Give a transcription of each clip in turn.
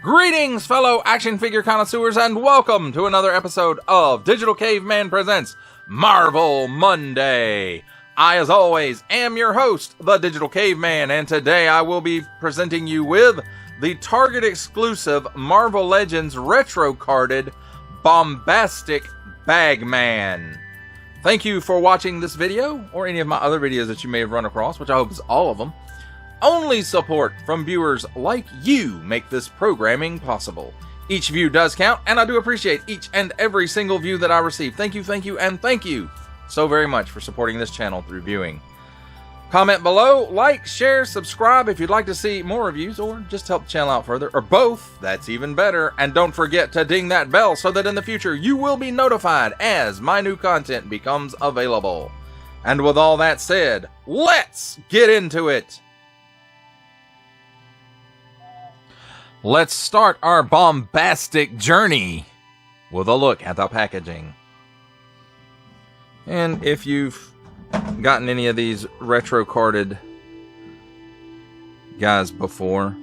Greetings, fellow action figure connoisseurs, and welcome to another episode of Digital Caveman Presents Marvel Monday. I, as always, am your host, the Digital Caveman, and today I will be presenting you with the Target exclusive Marvel Legends retro carded Bombastic Bagman. Thank you for watching this video, or any of my other videos that you may have run across, which I hope is all of them. Only support from viewers like you make this programming possible. Each view does count, and I do appreciate each and every single view that I receive. Thank you, and thank you so very much for supporting this channel through viewing. Comment below, like, share, subscribe if you'd like to see more reviews, or just help the channel out further, or both. That's even better. And don't forget to ding that bell so that in the future you will be notified as my new content becomes available. And with all that said, let's get into it. Let's start our bombastic journey with a look at the packaging. And if you've gotten any of these retro carded guys before,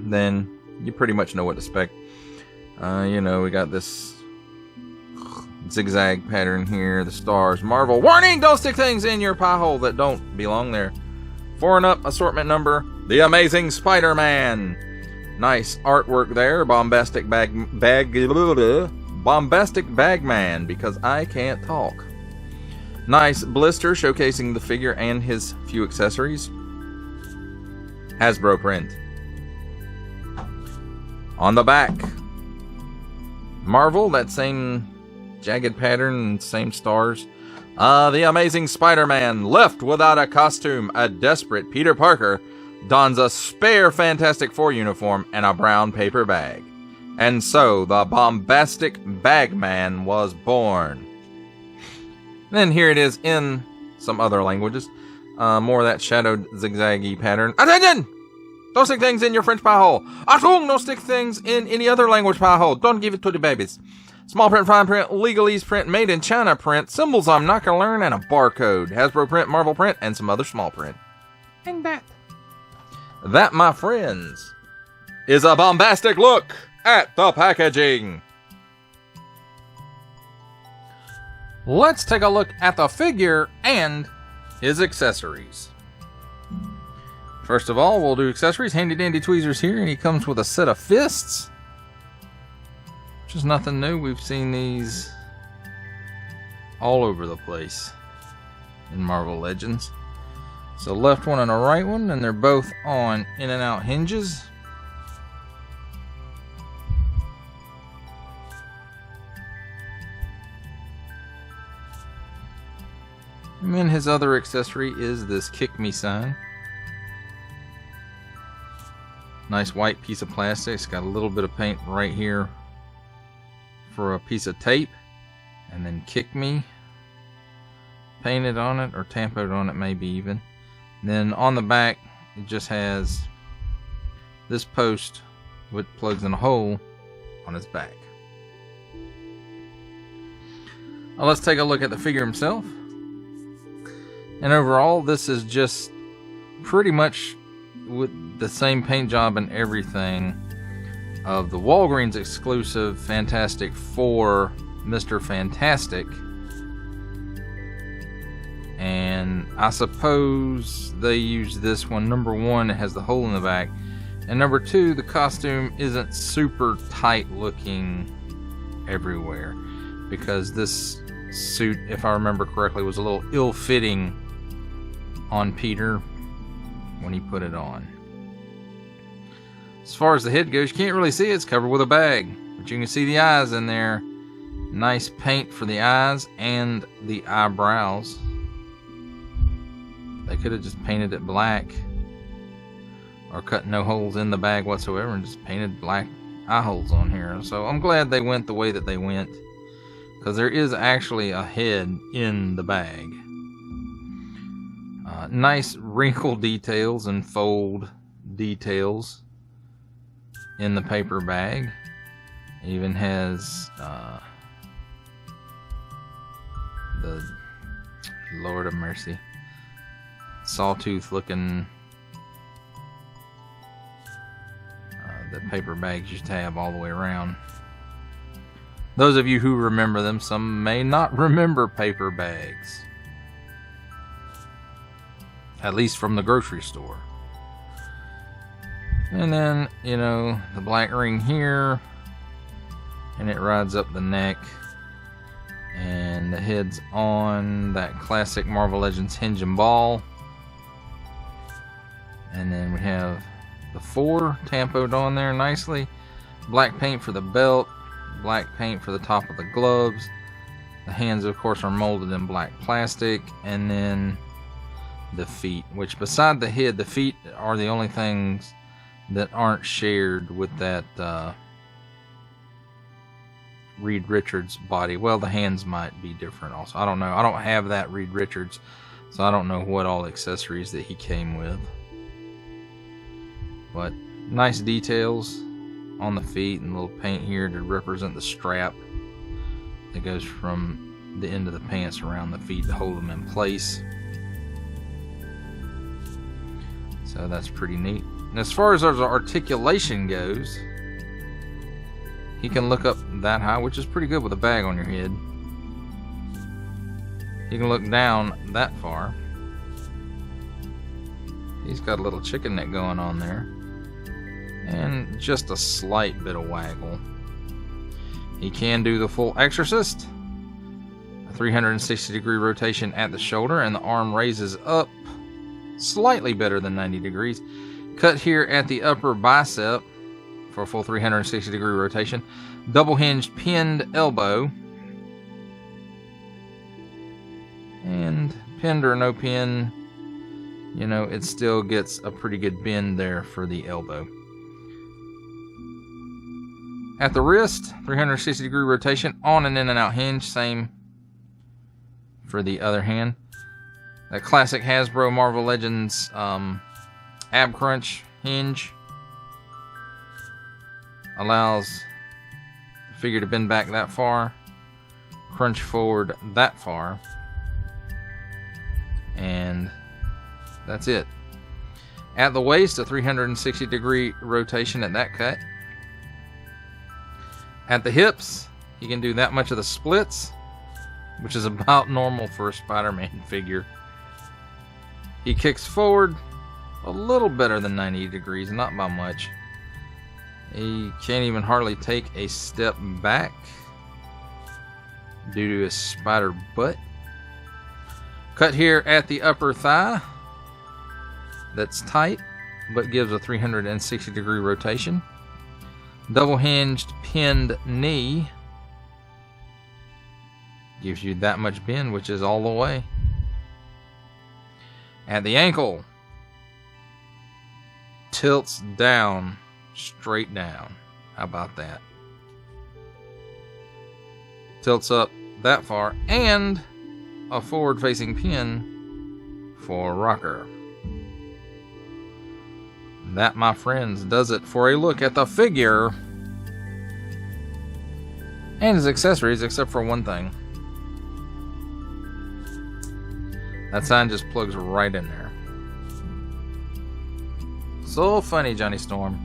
then you pretty much know what to expect. You know, we got this zigzag pattern here, the stars, Marvel. Warning! Don't stick things in your pie hole that don't belong there. 4 and up assortment number, The Amazing Spider-Man. Nice artwork there, Bombastic Bagman, because I can't talk. Nice blister showcasing the figure and his few accessories. Hasbro print. On the back, Marvel, that same jagged pattern, same stars. The Amazing Spider-Man, left without a costume, a desperate Peter Parker dons a spare Fantastic Four uniform and a brown paper bag. And so the Bombastic Bagman was born. Then here it is in some other languages. More of that shadowed zigzaggy pattern. Attention! Don't stick things in your French pie hole. Achtung! Don't stick things in any other language pie hole. Don't give it to the babies. Small print, fine print, legalese print, made in China print, symbols I'm not gonna learn, and a barcode. Hasbro print, Marvel print, and some other small print. And that, my friends, is a bombastic look at the packaging. Let's take a look at the figure and his accessories. First of all, we'll do accessories. Handy dandy tweezers here, and he comes with a set of fists, which is nothing new. We've seen these all over the place in Marvel Legends. So left one and a right one, and they're both on in and out hinges. And then his other accessory is this kick me sign. Nice white piece of plastic. It's got a little bit of paint right here for a piece of tape. And then kick me painted on it, or tampoed on it maybe even. And then on the back it just has this post which plugs in a hole on his back. Now let's take a look at the figure himself. And overall, this is just pretty much with the same paint job and everything of the Walgreens exclusive Fantastic Four Mr. Fantastic. And I suppose they use this one. Number one, it has the hole in the back. And number two, the costume isn't super tight looking everywhere, because this suit, if I remember correctly, was a little ill-fitting on Peter when he put it on. As far as the head goes, you can't really see it. It's covered with a bag, but you can see the eyes in there. Nice paint for the eyes and the eyebrows. They could have just painted it black, or cut no holes in the bag whatsoever and just painted black eye holes on here. So I'm glad they went the way that they went, because there is actually a head in the bag. Nice wrinkle details and fold details in the paper bag. It even has the Lord of mercy, sawtooth looking that paper bags used to have all the way around. Those of you who remember them, some may not remember paper bags. At least from the grocery store. And then, you know, the black ring here. And it rides up the neck. And the head's on that classic Marvel Legends hinge and ball. And then we have the 4 tampoed on there nicely. Black paint for the belt. Black paint for the top of the gloves. The hands, of course, are molded in black plastic. And then the feet, which beside the head, the feet are the only things that aren't shared with that Reed Richards body. Well, the hands might be different also. I don't know. I don't have that Reed Richards, so I don't know what all accessories that he came with. But nice details on the feet and a little paint here to represent the strap that goes from the end of the pants around the feet to hold them in place. So that's pretty neat. And as far as our articulation goes, he can look up that high, which is pretty good with a bag on your head. He can look down that far. He's got a little chicken neck going on there. And just a slight bit of waggle. He can do the full Exorcist. A 360-degree rotation at the shoulder, and the arm raises up slightly better than 90 degrees. Cut here at the upper bicep for a full 360-degree rotation. Double hinged pinned elbow. And pinned or no pin, you know, it still gets a pretty good bend there for the elbow. At the wrist, 360-degree rotation on and in and out hinge. Same for the other hand. That classic Hasbro Marvel Legends ab crunch hinge allows the figure to bend back that far, crunch forward that far, and that's it. At the waist, a 360-degree rotation at that cut. At the hips, you can do that much of the splits, which is about normal for a Spider-Man figure. He kicks forward a little better than 90 degrees, not by much. He can't even hardly take a step back due to his spider butt. Cut here at the upper thigh. That's tight, but gives a 360-degree rotation. Double hinged pinned knee. Gives you that much bend, which is all the way. At the ankle. Tilts down, straight down. How about that? Tilts up that far, and a forward-facing pin for rocker. That, my friends, does it for a look at the figure and his accessories, except for one thing. That sign just plugs right in there. So funny, Johnny Storm.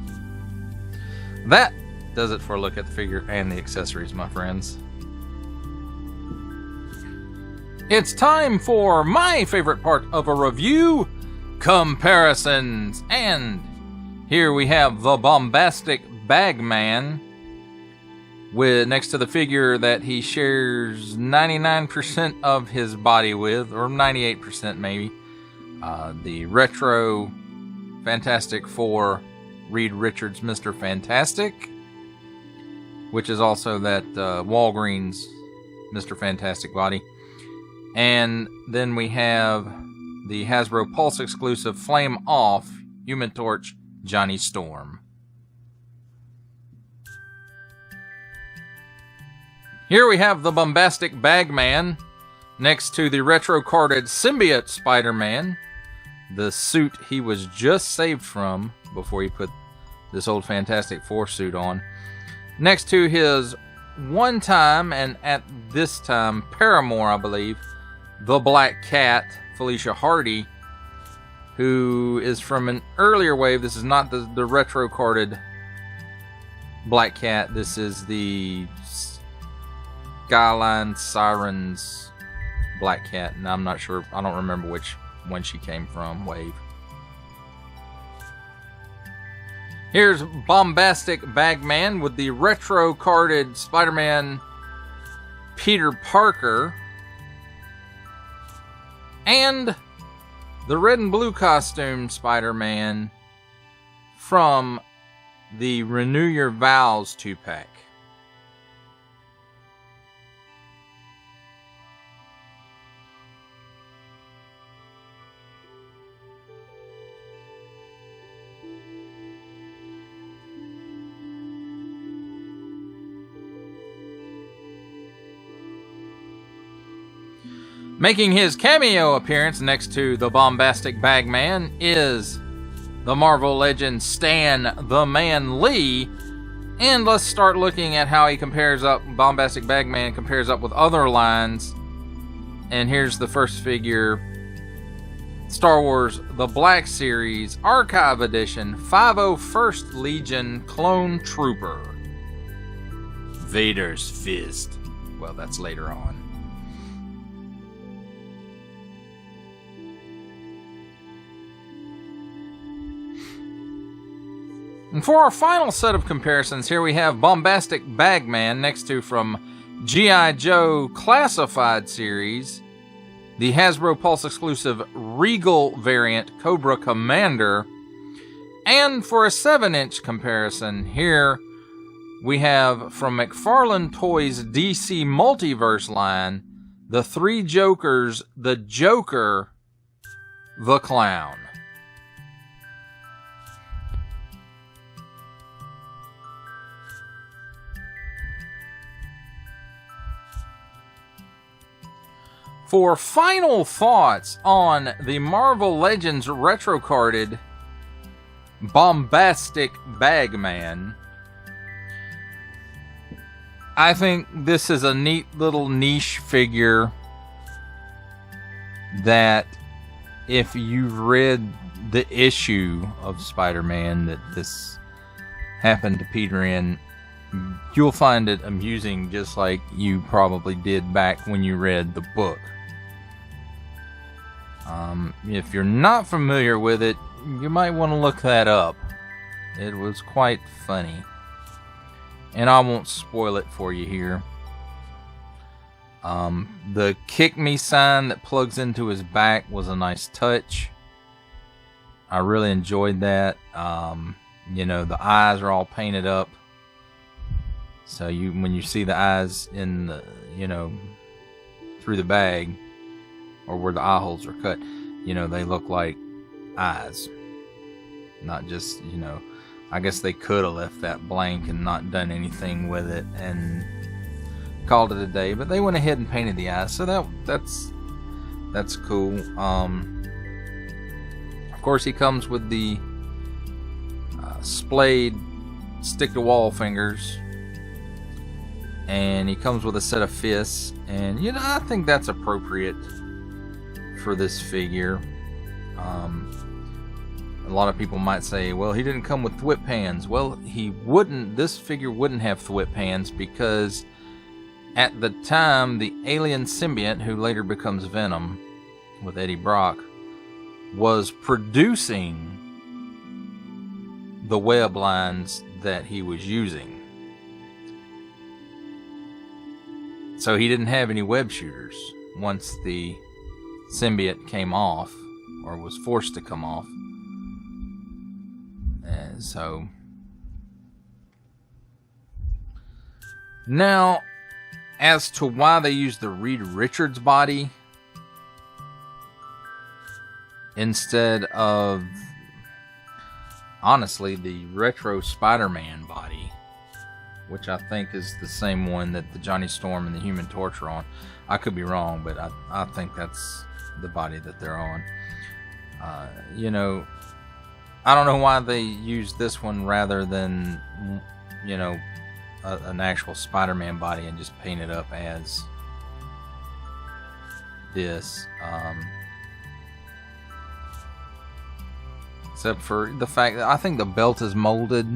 That does it for a look at the figure and the accessories, my friends. It's time for my favorite part of a review, comparisons. And here we have the Bombastic Bagman with next to the figure that he shares 99% of his body with, or 98% maybe. The retro Fantastic Four Reed Richards Mr. Fantastic, which is also that Walgreens Mr. Fantastic body. And then we have the Hasbro Pulse exclusive Flame Off Human Torch Johnny Storm. Here we have the Bombastic Bagman next to the retro carded Symbiote Spider-Man, the suit he was just saved from before he put this old Fantastic Four suit on. Next to his one time, and at this time paramour, I believe, the Black Cat, Felicia Hardy, who is from an earlier wave. This is not the retro carded Black Cat. This is the Skyline Sirens Black Cat, and I'm not sure, I don't remember which one she came from, Wave. Here's Bombastic Bagman with the retro carded Spider-Man Peter Parker. And the red and blue costume Spider-Man from the Renew Your Vows 2-pack. Making his cameo appearance next to the Bombastic Bagman is the Marvel legend Stan the Man Lee. And let's start looking at how he compares up, Bombastic Bagman compares up with other lines. And here's the first figure, Star Wars The Black Series Archive Edition 501st Legion Clone Trooper. Vader's Fist. Well, that's later on. And for our final set of comparisons, here we have Bombastic Bagman next to from G.I. Joe Classified Series, the Hasbro Pulse exclusive Regal variant Cobra Commander. And for a 7-inch comparison, here we have from McFarlane Toys DC Multiverse line, the Three Jokers, the Joker, the Clown. For final thoughts on the Marvel Legends retro-carded Bombastic Bagman, I think this is a neat little niche figure that if you've read the issue of Spider-Man that this happened to Peter in, you'll find it amusing just like you probably did back when you read the book. If you're not familiar with it, you might want to look that up. It was quite funny. And I won't spoil it for you here. The kick me sign that plugs into his back was a nice touch. I really enjoyed that. You know, the eyes are all painted up. So when you see the eyes in the, you know, through the bag, or where the eye holes are cut, you know, they look like eyes. Not just, you know, I guess they could have left that blank and not done anything with it and called it a day, but they went ahead and painted the eyes, so that's cool. Of course, he comes with the splayed stick-to-wall fingers, and he comes with a set of fists, and, you know, I think that's appropriate for this figure. A lot of people might say, well, he didn't come with thwip hands. Well, this figure wouldn't have thwip hands because at the time, the alien symbiote, who later becomes Venom with Eddie Brock, was producing the web lines that he was using. So he didn't have any web shooters once the symbiote came off, or was forced to come off. And so now, as to why they used the Reed Richards body instead of, honestly, the retro Spider-Man body, which I think is the same one that the Johnny Storm and the Human Torch are on. I could be wrong, but I think that's the body that they're on. You know, I don't know why they used this one rather than, you know, an actual Spider-Man body and just paint it up as this. Except for the fact that I think the belt is molded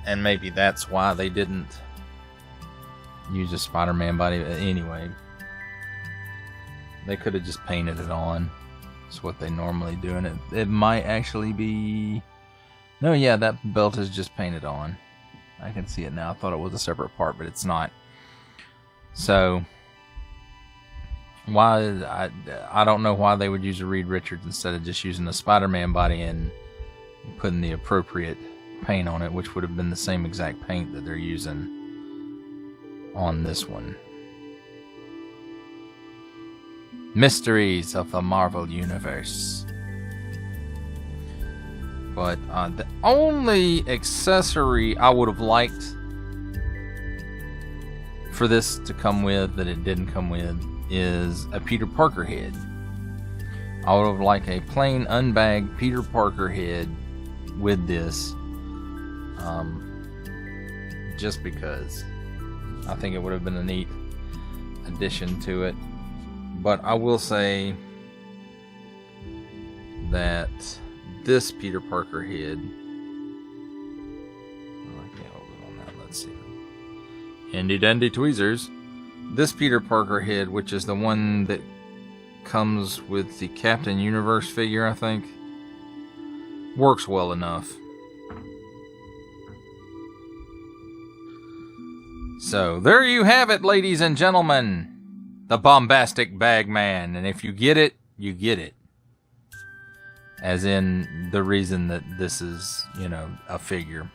And maybe that's why they didn't use a Spider-Man body. Anyway, they could have just painted it on. It's what they normally do. And it might actually be... No, yeah, that belt is just painted on. I can see it now. I thought it was a separate part, but it's not. So, why... I don't know why they would use a Reed Richards instead of just using a Spider-Man body and putting the appropriate paint on it, which would have been the same exact paint that they're using on this one. Mysteries of the Marvel Universe. But the only accessory I would have liked for this to come with that it didn't come with is a Peter Parker head. I would have liked a plain unbagged Peter Parker head with this. Just because I think it would have been a neat addition to it. But I will say that this Peter Parker head, I can't hold it on that. Let's see. Handy dandy tweezers. This Peter Parker head, which is the one that comes with the Captain Universe figure, I think, works well enough. So, there you have it, ladies and gentlemen. The Bombastic Bagman. And if you get it, you get it. As in the reason that this is, you know, a figure.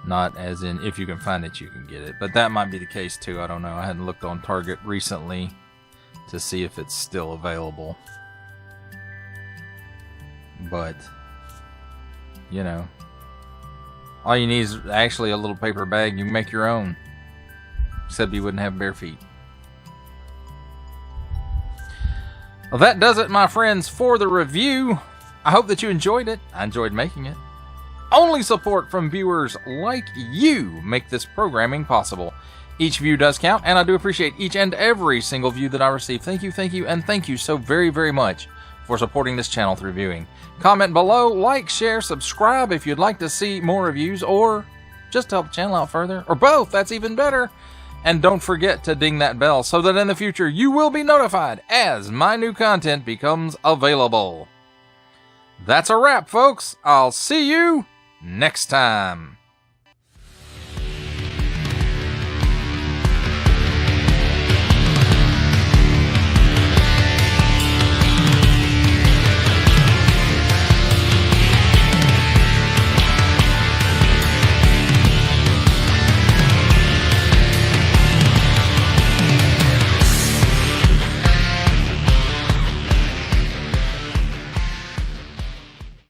Not as in if you can find it, you can get it. But that might be the case too. I don't know. I hadn't looked on Target recently to see if it's still available. But, you know, all you need is actually a little paper bag. You can make your own. Except you wouldn't have bare feet. Well, that does it, my friends, for the review. I hope that you enjoyed it. I enjoyed making it. Only support from viewers like you make this programming possible. Each view does count, and I do appreciate each and every single view that I receive. Thank you, and thank you so very, very much for supporting this channel through viewing. Comment below, like, share, subscribe if you'd like to see more reviews, or just to help the channel out further, or both. That's even better. And don't forget to ding that bell so that in the future you will be notified as my new content becomes available. That's a wrap, folks. I'll see you next time.